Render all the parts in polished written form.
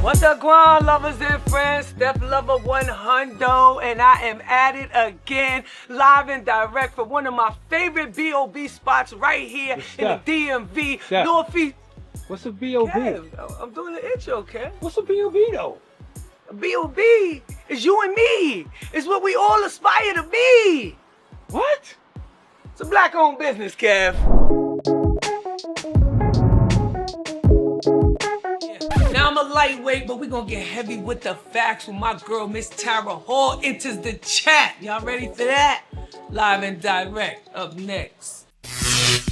What's up, Guan lovers and friends? STEPH LOVA 100, and I am at it again, live and direct for one of my favorite B.O.B. spots right here in the DMV, Northeast. What's a B.O.B.? Kev, I'm doing the intro, Kev. What's a B.O.B. though? B.O.B. is you and me. It's what we all aspire to be. What? It's a black-owned business, Kev. Now I'm a lightweight, but we're gonna get heavy with the facts when my girl, Miss Tara Hall, enters the chat. Y'all ready for that? Live and direct, up next.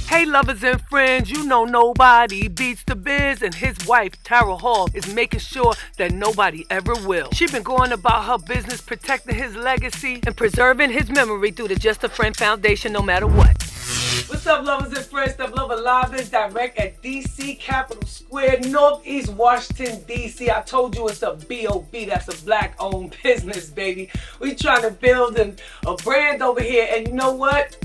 Hey lovers and friends, you know nobody beats the biz, and his wife, Tara Hall, is making sure that nobody ever will. She been going about her business, protecting his legacy and preserving his memory through the Just a Friend Foundation no matter what. What's up, lovers and friends? STEPH LOVA live and direct at DC Capitol Square, Northeast Washington, DC. I told you it's a B.O.B. That's a black-owned business, baby. We trying to build a brand over here, and you know what?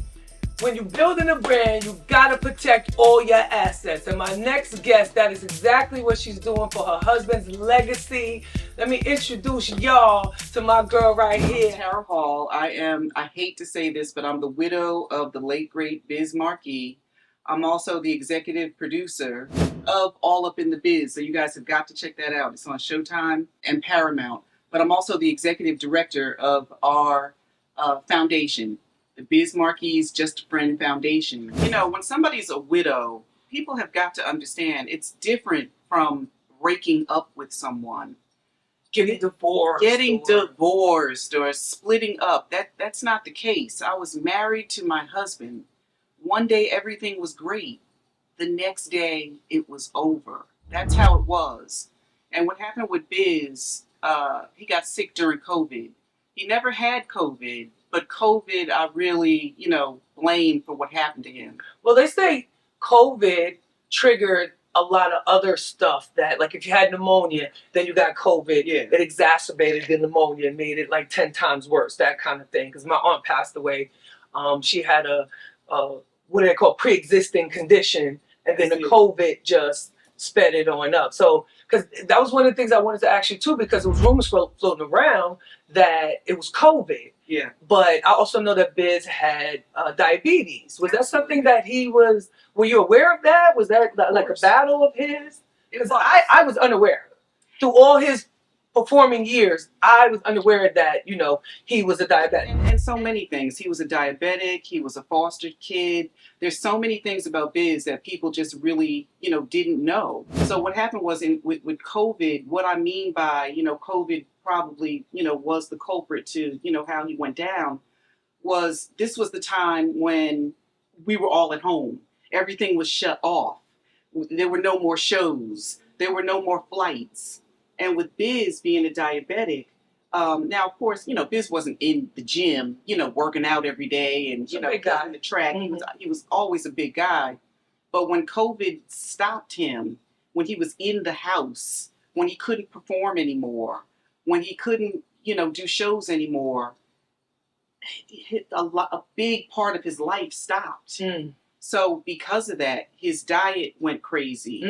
When you're building a brand, you gotta protect all your assets. And my next guest, that is exactly what she's doing for her husband's legacy. Let me introduce y'all to my girl right here. Tara Hall. I hate to say this, but I'm the widow of the late great BizMarkie's. I'm also the executive producer of All Up in the Biz. So you guys have got to check that out. It's on Showtime and Paramount. But I'm also the executive director of our foundation, the BizMarkie's Just a Friend Foundation. You know, when somebody's a widow, people have got to understand it's different from breaking up with someone. Getting divorced or splitting up. That's not the case. I was married to my husband. One day everything was great. The next day it was over. That's how it was. And what happened with Biz, he got sick during COVID. He never had COVID, but COVID I really, blame for what happened to him. Well, they say COVID triggered a lot of other stuff that, like if you had pneumonia, then you got COVID. Yeah. It exacerbated the pneumonia and made it like 10 times worse, that kind of thing. Because my aunt passed away. She had a what do they call, pre-existing condition, and then the COVID just sped it on up. So, because that was one of the things I wanted to ask you too, because there was rumors floating around that it was COVID. Yeah. But I also know that Biz had diabetes. Was that something that were you aware of that? Was that like a battle of his? Because I was unaware. Through all his performing years, I was unaware that, he was a diabetic. And so many things. He was a diabetic. He was a foster kid. There's so many things about Biz that people just really, didn't know. So what happened was with COVID, what I mean by, COVID probably, was the culprit to, how he went down, was this was the time when we were all at home. Everything was shut off. There were no more shows. There were no more flights. And with Biz being a diabetic, now, of course, Biz wasn't in the gym, working out every day and, on the track. Mm-hmm. He was always a big guy. But when COVID stopped him, when he was in the house, when he couldn't perform anymore, when he couldn't, do shows anymore, a big part of his life stopped. Mm. So because of that, his diet went crazy,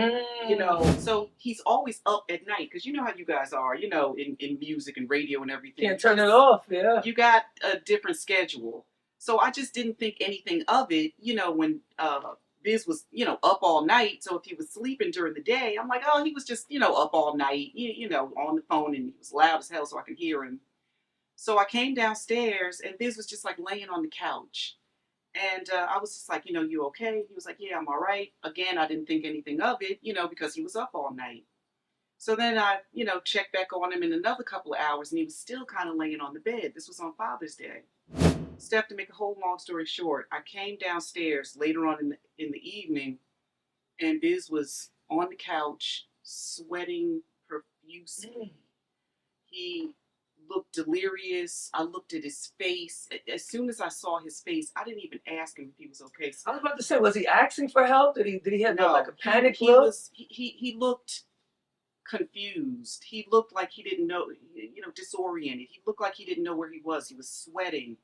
so he's always up at night. Because you know how you guys are, in music and radio and everything. Can't turn it off, yeah. You got a different schedule. So I just didn't think anything of it, when Biz was, up all night. So if he was sleeping during the day, I'm like, oh, he was just, up all night, on the phone, and he was loud as hell so I could hear him. So I came downstairs and Biz was just like laying on the couch. And I was just like, you okay? He was like, yeah, I'm all right. Again, I didn't think anything of it, because he was up all night. So then I, checked back on him in another couple of hours, and he was still kind of laying on the bed. This was on Father's Day. Steph, to make a whole long story short, I came downstairs later on in the evening, and Biz was on the couch, sweating profusely. He looked delirious. I looked at his face. As soon as I saw his face, I didn't even ask him if he was okay. I was about to say, was he asking for help? Did he have like a panic look? He looked confused. He looked like he didn't know, disoriented. He looked like he didn't know where he was. He was sweating.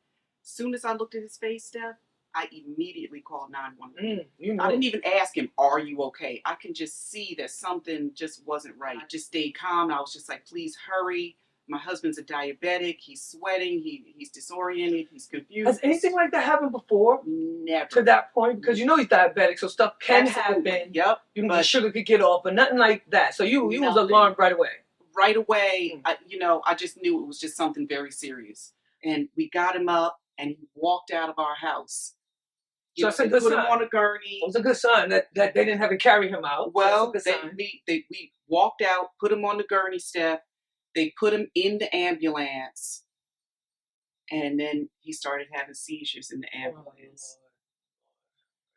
As soon as I looked at his face, Steph, I immediately called 911. You know. I didn't even ask him, "Are you okay?" I can just see that something just wasn't right. I just stayed calm. I was just like, "Please hurry. My husband's a diabetic. He's sweating. He's disoriented. He's confused." Has anything like that happened before? Never. To that point? Because you know he's diabetic, so stuff can Absolutely. happen. Yep. The sugar could get off, but nothing like that. So you was alarmed right away. Right away, I just knew it was just something very serious. And we got him up, and he walked out of our house. So that's a good sign. Put him on a gurney. It was a good sign that they didn't have to carry him out. Well, we walked out, put him on the gurney step. They put him in the ambulance, and then he started having seizures in the ambulance.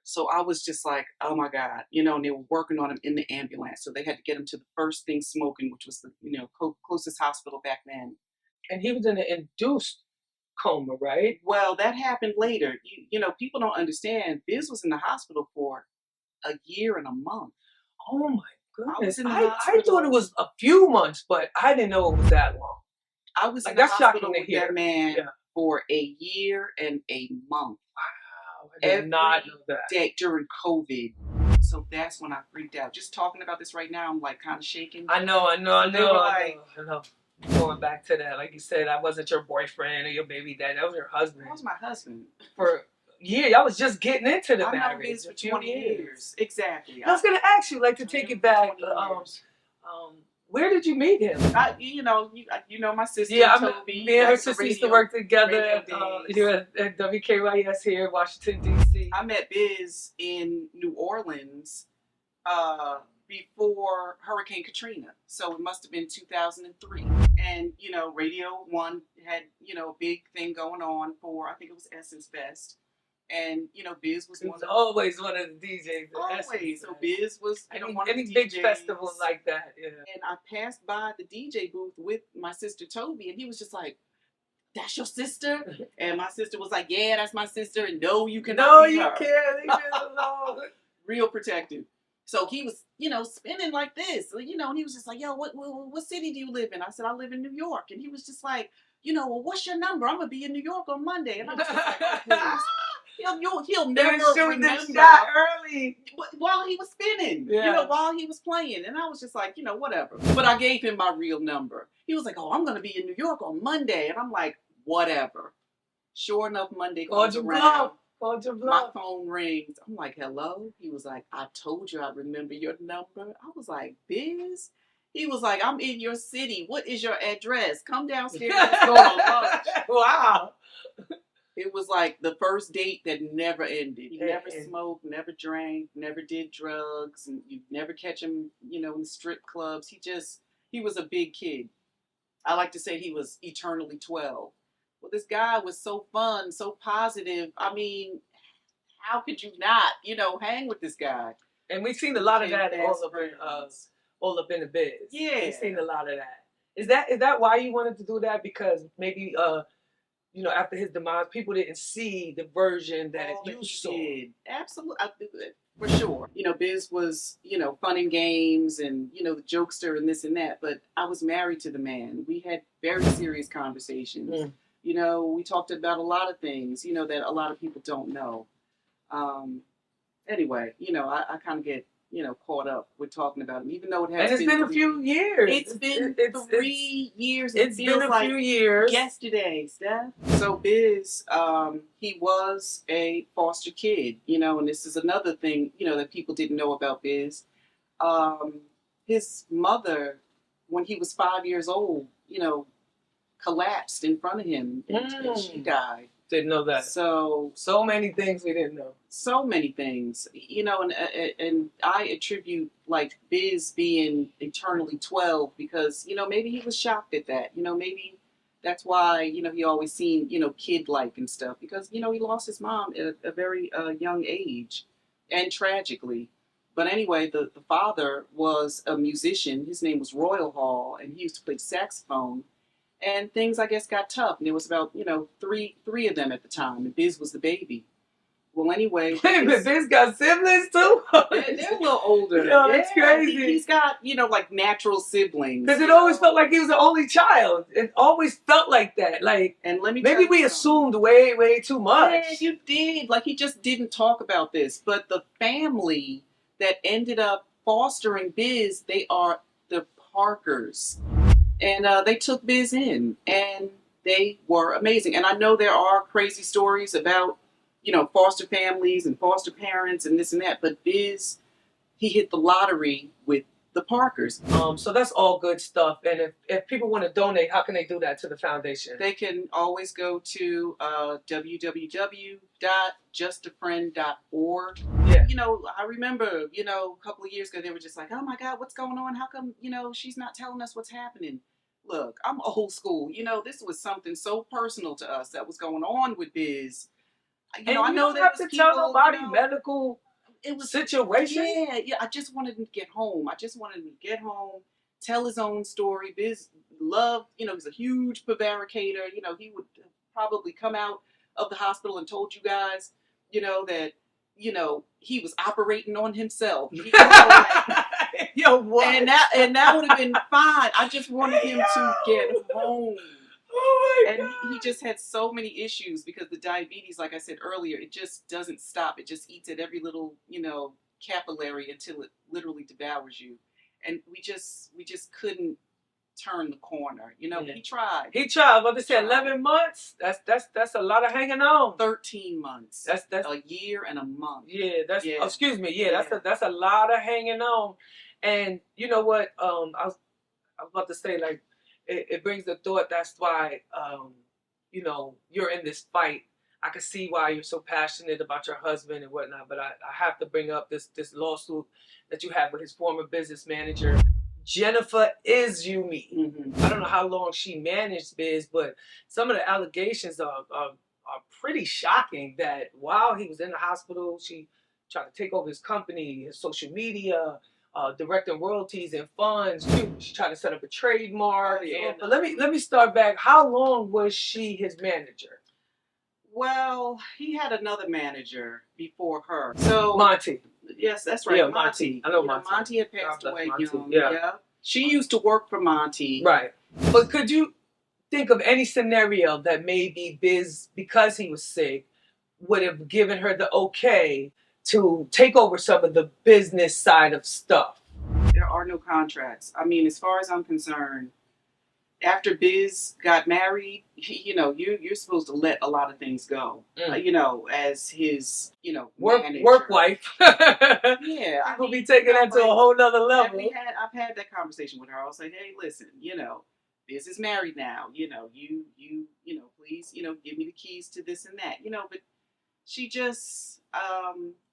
So I was just like, oh my God, and they were working on him in the ambulance. So they had to get him to the first thing smoking, which was the, closest hospital back then. And he was in an induced coma, right? Well, that happened later. People don't understand. Biz was in the hospital for a year and a month. Oh my goodness. I thought it was a few months, but I didn't know it was that long. I was in the hospital with that man for a year and a month. Wow. I did not know that. Day during COVID. So that's when I freaked out. Just talking about this right now, I'm like kind of shaking. I know. Going back to that, like you said, I wasn't your boyfriend or your baby daddy. That was your husband. That was my husband. For years. I was just getting into the marriage. I know Biz for 20 years. Exactly. I was going to ask you, like, to take it back. Where did you meet him? My sister. Yeah, Toby, me and her sister used to work together here at WKYS here in Washington, D.C. I met Biz in New Orleans before Hurricane Katrina. So it must have been 2003. And, Radio 1 had, a big thing going on for, I think it was Essence Fest. And, Biz was always one of the DJs. Always. So Biz was, one of the DJs. Any big festival like that, yeah. And I passed by the DJ booth with my sister Toby, and he was just like, "That's your sister?" And my sister was like, "Yeah, that's my sister." And no, you cannot. No, you can't. Leave it alone. Real protective. So he was, spinning like this, and he was just like, "Yo, what city do you live in?" I said, "I live in New York." And he was just like, "Well, what's your number? I'm gonna be in New York on Monday." And I was just like, "Oh, please." He'll never remember shot early while he was spinning, while he was playing. And I was just like, whatever. But I gave him my real number. He was like, "Oh, I'm going to be in New York on Monday." And I'm like, whatever. Sure enough, Monday comes around. My phone rings. I'm like, "Hello?" He was like, "I told you I remember your number." I was like, "Biz?" He was like, "I'm in your city. What is your address? Come downstairs. Let's go to lunch." Wow. It was like the first date that never ended. He never smoked, never drank, never did drugs, and you never catch him, in the strip clubs. He was a big kid. I like to say he was eternally 12. Well, this guy was so fun, so positive. I mean, how could you not, hang with this guy? And we've seen a lot of that all up in the biz. Yeah. We've seen a lot of that. Is that why you wanted to do that? Because maybe after his demise, people didn't see the version that you saw. Absolutely, for sure. Biz was, fun and games and, the jokester and this and that. But I was married to the man. We had very serious conversations. We talked about a lot of things, that a lot of people don't know. Anyway, I kind of get, caught up with talking about him, even though it has been a few years. It's been 3 years. It's been a few years. Yesterday, Steph. So Biz, he was a foster kid, and this is another thing, that people didn't know about Biz. His mother, when he was 5 years old, collapsed in front of him and she died. Didn't know that. So many things we didn't know. So many things, and I attribute like Biz being eternally 12 because, maybe he was shocked at that. Maybe that's why, he always seemed, kid-like and stuff because, he lost his mom at a very young age and tragically. But anyway, the father was a musician. His name was Royal Hall, and he used to play saxophone. And things, I guess, got tough. And there was about, three of them at the time. And Biz was the baby. Well, anyway, Wait a minute, Biz got siblings too? they're a little older. Yo, that's crazy. He's got, like natural siblings. Because it always felt like he was the only child. It always felt like that. Like, and let me maybe we assumed way, way too much. Yeah, you did. Like, he just didn't talk about this. But the family that ended up fostering Biz, they are the Parkers. And they took Biz in, and they were amazing. And I know there are crazy stories about, foster families and foster parents and this and that. But Biz, he hit the lottery with the Parkers. So that's all good stuff. And if people want to donate, how can they do that to the foundation? They can always go to www.justafriend.org. Yeah. I remember, a couple of years ago, they were just like, oh my God, what's going on? How come, she's not telling us what's happening? Look, I'm old school. This was something so personal to us that was going on with Biz. I know there have to tell nobody medical situation. Yeah. I just wanted him to get home. Tell his own story. Biz loved, he's a huge prevaricator. He would probably come out of the hospital and told you guys, that, he was operating on himself. Yo, what? And that would have been fine. I just wanted him to get home. Oh my God. And he just had so many issues because the diabetes, like I said earlier, it just doesn't stop. It just eats at every little, capillary until it literally devours you. And we just couldn't turn the corner. Yeah. He tried. What they said, 11 months? That's a lot of hanging on. 13 months. That's a year and a month. Yeah, excuse me. Yeah, that's a lot of hanging on. And you know what? I was about to say, like, it brings the thought. That's why, you're in this fight. I can see why you're so passionate about your husband and whatnot. But I have to bring up this lawsuit that you have with his former business manager, Jennifer Izumi. Mm-hmm. I don't know how long she managed Biz, but some of the allegations are pretty shocking. That while he was in the hospital, she tried to take over his company, his social media, directing royalties and funds. She tried to set up a trademark. But let me start back. How long was she his manager? Well, he had another manager before her. So Monty. Yes, that's right. Yeah, Monty. I know Monty. Monty had passed away young. Yeah. She used to work for Monty. Right. But could you think of any scenario that maybe Biz, because he was sick, would have given her the okay to take over some of the business side of stuff? There are no contracts. I mean, as far as I'm concerned, after Biz got married, you're supposed to let a lot of things go. As his, manager. work wife. Yeah, People be taking that to a whole nother level. I've had that conversation with her. I was like, hey, listen, Biz is married now. You please, give me the keys to this and that. But she just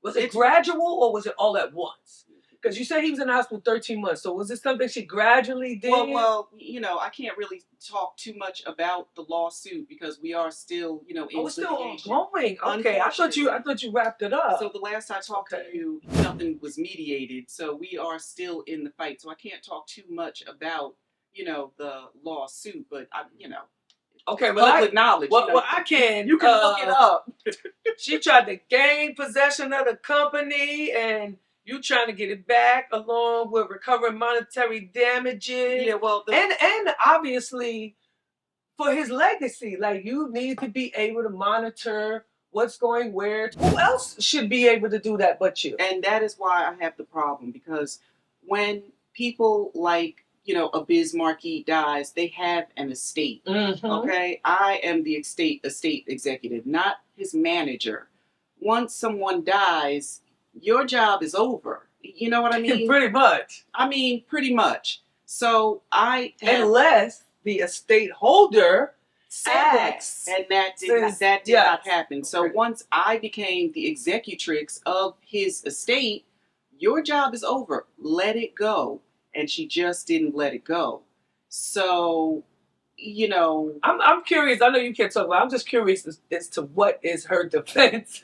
was it gradual or was it all at once? Because you said he was in the hospital 13 months. So was this something she gradually did? Well, I can't really talk too much about the lawsuit because we are still, in it's still litigation. ongoing. Okay, I thought you wrapped it up. So the last I talked to you, nothing was mediated. So we are still in the fight. So I can't talk too much about, the lawsuit. But okay, public knowledge. I can. You can look it up. She tried to gain possession of the company and you trying to get it back along with recovering monetary damages. Yeah, well, and obviously for his legacy, like you need to be able to monitor what's going where. Who else should be able to do that but you? And that is why I have the problem, because when people like, a BizMarkie dies, they have an estate. Mm-hmm. Okay, I am the estate executive, not his manager. Once someone dies, your job is over. You know what I mean? Pretty much. Pretty much. So unless the estate holder acts, and that did not happen. Okay. So once I became the executrix of his estate, your job is over. Let it go. And she just didn't let it go. So, I'm curious. I know you can't talk about it. I'm just curious as to what is her defense.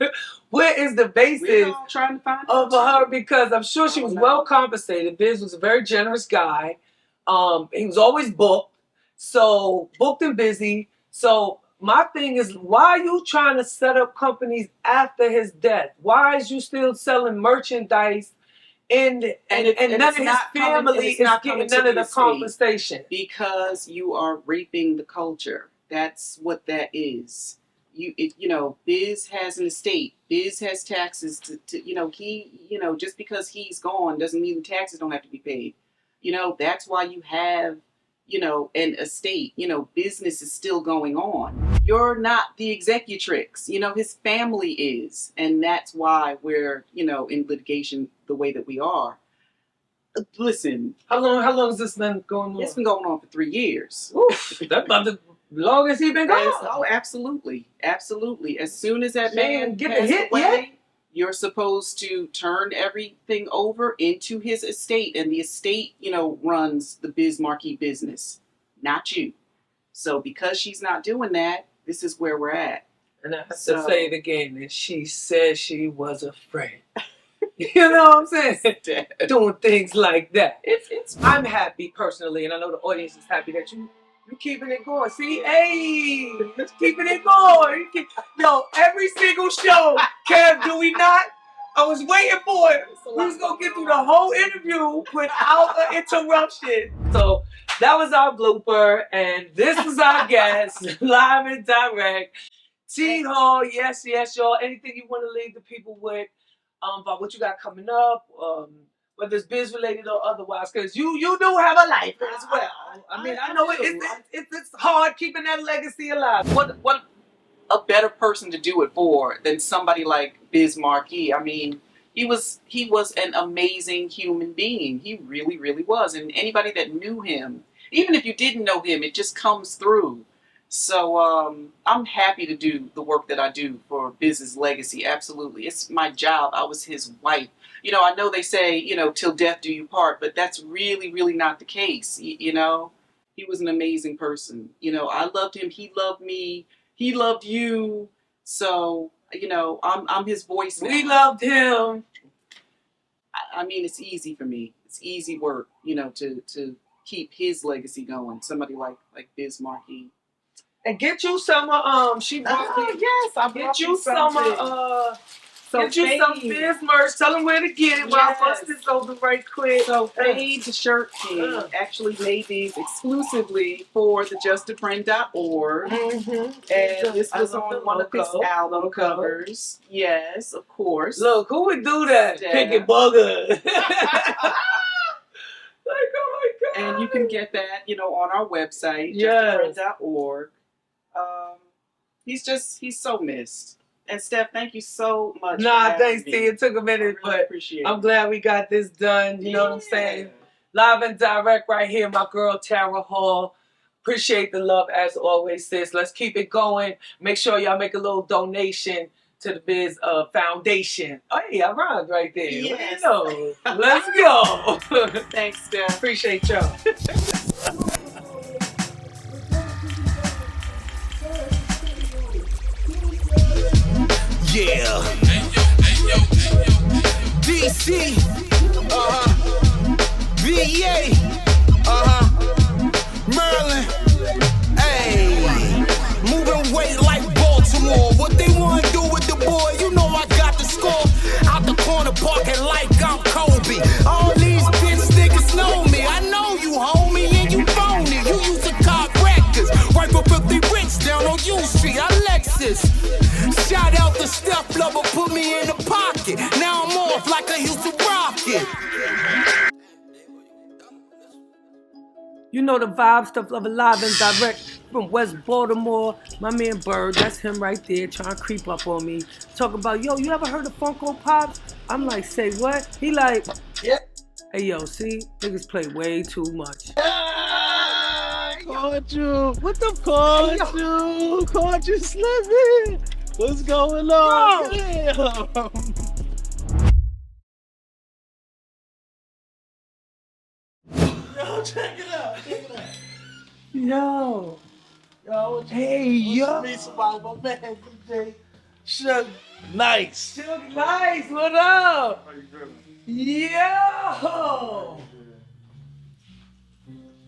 Where is the basis trying to find of her? Because I'm sure she was well compensated. Biz was a very generous guy. He was always booked and busy. So my thing is, why are you trying to set up companies after his death? Why is you still selling merchandise? And none of his family is getting none of the compensation. Because you are raping the culture. That's what that is. Biz has an estate. Biz has taxes to just because he's gone doesn't mean the taxes don't have to be paid. That's why you have, an estate. Business is still going on. You're not the executrix. His family is. And that's why we're, in litigation the way that we are. Listen. How long has this been going on? It's been going on for 3 years. Oof, that's about the longest he been gone. Oh, absolutely. Absolutely. As soon as that man get passed the hit away, yet? You're supposed to turn everything over into his estate. And the estate, runs the BizMarkie business, not you. So because she's not doing that, this is where we're at. And I have to say it again. And she said she was afraid. You know what I'm saying? Doing things like that. I'm happy personally, and I know the audience is happy that you keeping it going. See, hey, just keeping it going. Yo, every single show, Kev, do we not? I was waiting for it. We was gonna get through the whole interview without an interruption. So that was our blooper, and this was our guest, live and direct. T-Hall, yes, y'all. Anything you want to leave the people with? About what you got coming up, whether it's biz related or otherwise, because you do have a life as well. I know it's hard keeping that legacy alive. What a better person to do it for than somebody like BizMarkie. He was an amazing human being. He really, really was. And anybody that knew him, even if you didn't know him, it just comes through. So I'm happy to do the work that I do for Biz's legacy. Absolutely. It's my job. I was his wife. I know they say, till death do you part, but that's really, really not the case. He was an amazing person. I loved him. He loved me. He loved you. So, I'm his voice now. We loved him. It's easy for me. It's easy work, to keep his legacy going. Somebody like BizMarkie. And get you some she brought me. Yes, I get you some get you some Biz merch. Tell them where to get it while I bust this over right quick. So Fade the Shirt King actually made these exclusively for the justafriend.org. And this was on one of his album covers. Yes, of course. Look, who would do that? Picket Bugger. Like, oh my God. And you can get that, on our website, justafriend.org. He's so missed. And Steph, thank you so much. Nah, thanks, T. It took a minute, but I'm glad we got this done. You know what I'm saying? Live and direct right here, my girl Tara Hall. Appreciate the love as always, sis. Let's keep it going. Make sure y'all make a little donation to the Biz Foundation. Oh, hey, I rhymed right there. Yes. Let's go. Thanks, Steph. Appreciate y'all. Yeah. DC. VA. Maryland. Hey. Moving weight like Baltimore. What they want to do with the boy? I got the score. Out the corner parking like I'm Kobe. All these bitch niggas know me. I know you, homie, and you phony. You used to cop records. Right for 50 rich down on U Street. I Lexus. Shout out to STEPH LOVA, put me in the pocket. Now I'm off like I used to rock it. You know the vibe, STEPH LOVA live and direct from West Baltimore. My man Bird, that's him right there trying to creep up on me. Talk about, yo, you ever heard of FunkOPops? I'm like, say what? He like, yeah. Hey, yo, see? Niggas play way too much. Caught you. What the fuck? You caught you slipping. What's going on? Damn. Yo, check it out. Yo. Hey, yo. Me some my man, DJ. Suge, nice. Suge, nice. What up? How you feeling? Yo.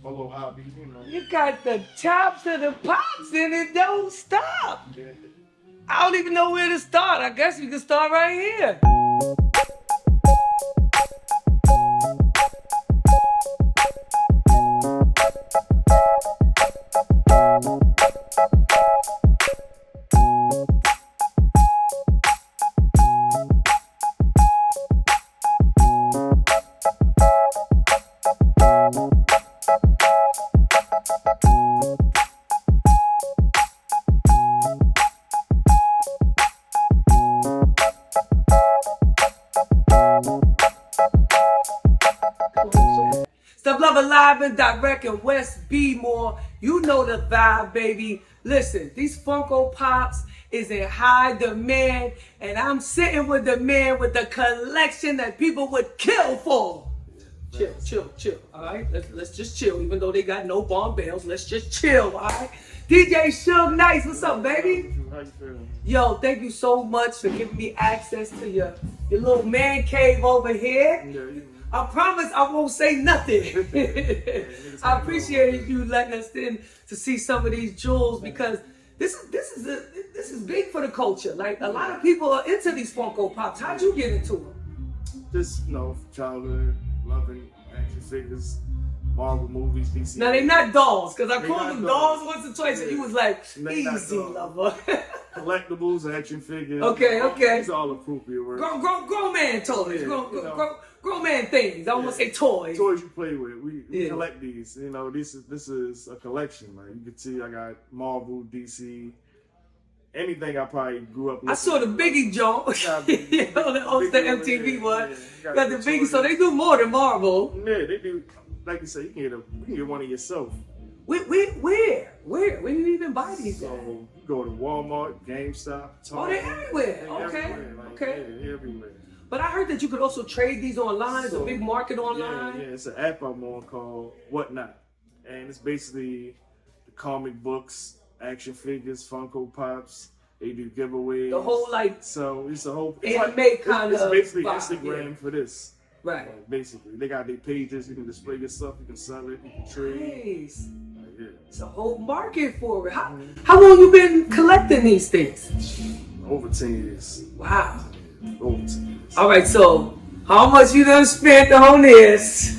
my little hobby, you know. You got the tops of the pops and it don't stop. Yeah. I don't even know where to start. I guess we can start right here. STEPH LOVA live and direct in West Bmore. You know the vibe, baby. Listen, these FunkOPops is in high demand, and I'm sitting with the man with the collection that people would kill for. Chill. All right, let's just chill. Even though they got no bomb bells, let's just chill. All right, DJ Suge, nice. What's up, baby? How you feeling? Yo, thank you so much for giving me access to your little man cave over here. Yeah, you know. I promise I won't say nothing. I appreciate you letting us in to see some of these jewels because this is big for the culture. Like a lot of people are into these FunkOPops. How'd you get into them? Just, you know, childhood, loving action figures, Marvel movies, DC. Now they not dolls, cause I They called not them dolls. dolls once or twice, and you was like, They not easy, dolls. lover. Collectibles, action figures. Okay. These are all appropriate words. Grown man toys, Yeah, grown man things. I don't want to say toys. Toys you play with. We Yeah. collect these. You know, this is a collection. Like you can see, I got Marvel, DC, anything I probably grew up. I saw the Biggie joint. You know, the MTV one. Yeah, Got the Biggie, so they do more than Marvel. Yeah, they do. Like you say, you can get one of yourself. Where? Where do you even buy these? So at? you go to Walmart, GameStop, Oh, they're Target. everywhere. They're Okay. everywhere, like, Okay. Yeah, everywhere. But I heard that you could also trade these online. It's a So, big market online. Yeah, it's an app I'm on called Whatnot, and it's basically the comic books, action figures, FunkOPops. They do giveaways. The whole like So it's a whole. anime kind It's of basically vibe, Instagram yeah. for this. Right. Like, basically, they got their pages. You can display your stuff. You can sell it. You can trade. Nice. Like, yeah. It's a whole market for it. How long you been collecting these things? Over 10 years. Wow. Over 10 years. All right, so how much you done spent on this?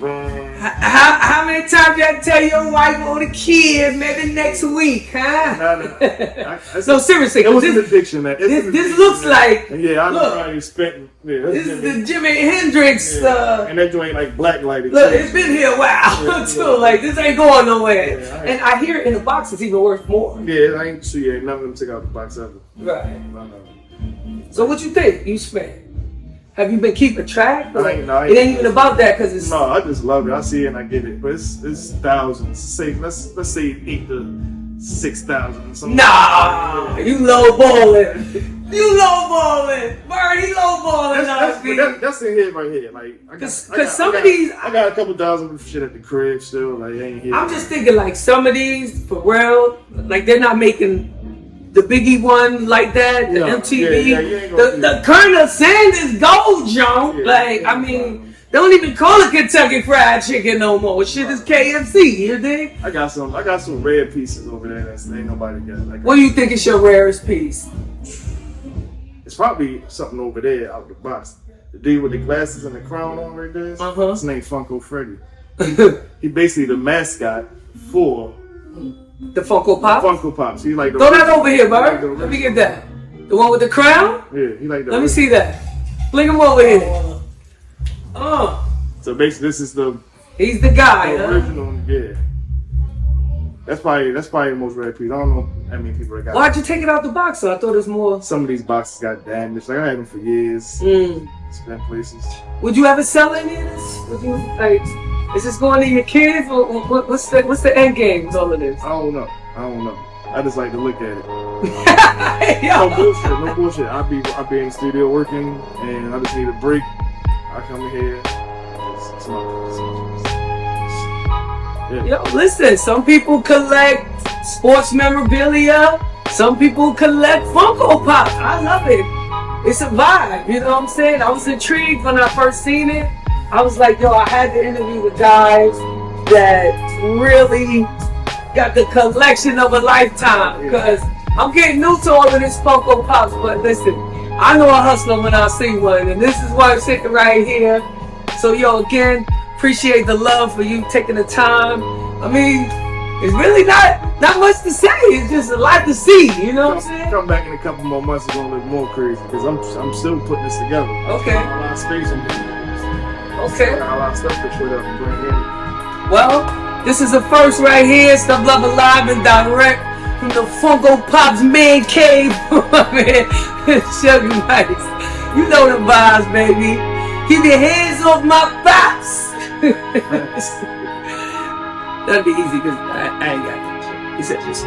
How many times you had to tell your wife or the kids maybe next week, huh? Nah. No, seriously, It was this- an addiction. this looks like- Yeah, I look, probably spent. Yeah, This is the Jimi Hendrix. and that joint like blacklighted. Look, too. it's been here a while Yeah, too. yeah. Like this ain't going nowhere. Yeah, And I hear in the box it's even worth more. Yeah, I ain't sure yet. None of them took out the box ever. Right. No. So what you think you spent? Have you been keeping track? Or I ain't- no, I it ain't ain't- even about that because it's No, I just love it. I see it and I get it. But it's thousands. Say let's say 8 to 6,000. nah. You lowballing. You lowballing. Bird, he lowballing. That's in here right here. Like, I got, 'Cause some of these- I got a couple thousand of shit at the crib still. Like, ain't here. I'm just thinking like some of these for real, like they're not making the Biggie one like that, the No, MTV, yeah, you ain't gonna do the that. Colonel Sanders Gold Jump. Yeah, Like, yeah, I mean, they don't even call it Kentucky Fried Chicken no more. Shit is KFC, you dig? I got some rare pieces over there that ain't nobody got. Like, What do you think is your rarest piece? it's probably something over there out the box. The dude with the glasses and the crown on right there. Uh-huh. His name FUNKO Freddy. He basically the mascot for The FunkOPops? FunkOPops. He like the Throw that over here, he like Bird. the Let me get that. The one with the crown? Yeah, he like the Let me see that. Fling him over here. So basically, this is the He's the guy, huh? original. Yeah. That's probably the most rare piece. I don't know how many people that got. Why'd you take it out the box? So I thought it was more. Some of these boxes got damaged. Like I had them for years. Mm. Spent places. Would you ever sell any of this? Would you like? Is this going to your kids? What's the end game with all of this? I don't know. I just like to look at it. Yo. No bullshit. I be in the studio working, and I just need a break. I come in here. Yeah. Yo, listen, some people collect sports memorabilia. Some people collect FunkOPops. I love it. It's a vibe, you know what I'm saying? I was intrigued when I first seen it. I was like, yo, I had to interview the guys. that really got the collection of a lifetime. Because I'm getting new to all of this FunkOPops, but listen, I know a hustler when I see one, and this is why I'm sitting right here. So yo, again, appreciate the love for you taking the time. I mean, it's really not much to say. It's just a lot to see. You know what I'm saying? Come back in a couple more months, it's gonna look more crazy because I'm still putting this together. Okay. A lot of space on me. Okay. A lot of stuff to put up and bring in. Well, this is the first right here. STEPH LOVA live and direct from the FunkOPops man cave. Man, Suge Nice. You know the vibes, baby. Keep your hands off my pops. That'd be easy because I ain't got that shit. He said just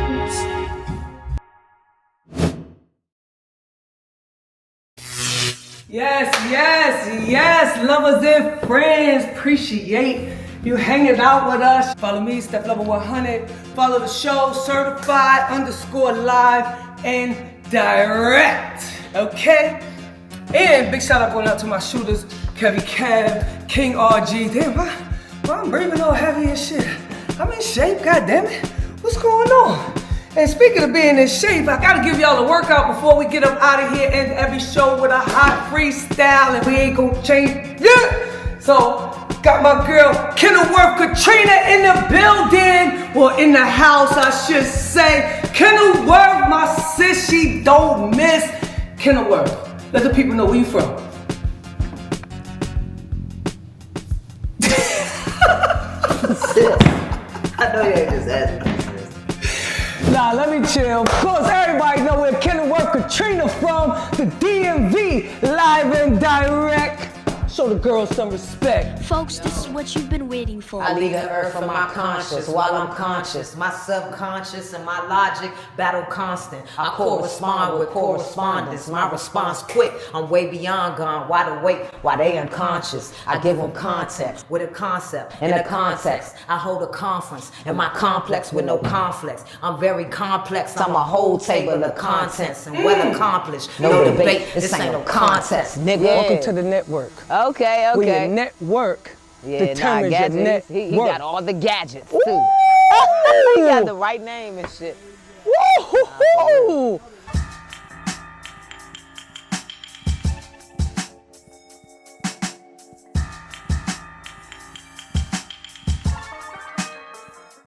Yes, lovers and friends. Appreciate you hanging out with us. Follow me, STEPH LOVA 100. Follow the show, certified_live and direct. Okay? And big shout out going out to my shooters, Kevy Kev, King RG. Damn, why I'm breathing all heavy and shit? I'm in shape, goddammit. What's going on? And speaking of being in shape, I gotta give y'all a workout before we get up out of here and every show with a hot freestyle, and we ain't gonna change yet. So, got my girl Kenilworth Katrina in the building, or in the house, I should say. Kenilworth, my sis, she don't miss. Kenilworth, let the people know where you from. I know you ain't just asking. Nah, let me chill. Of course, everybody know where Kenilworth Katrina from. The DMV, live and direct. Show the girls some respect. Folks, this is what you've been waiting for. I leave the earth from my conscious while I'm conscious. My subconscious and my logic battle constant. I correspond with correspondence. My response quick. I'm way beyond gone. Wide awake while they unconscious. I give them context with a concept and a context. I hold a conference in my complex with no conflicts. I'm very complex. I'm a whole table of contents and well accomplished. No debate. This ain't no contest, nigga. Welcome to the network. Okay. Where your network determines your net He worth. got all the gadgets too. He got the right name and shit. Woo!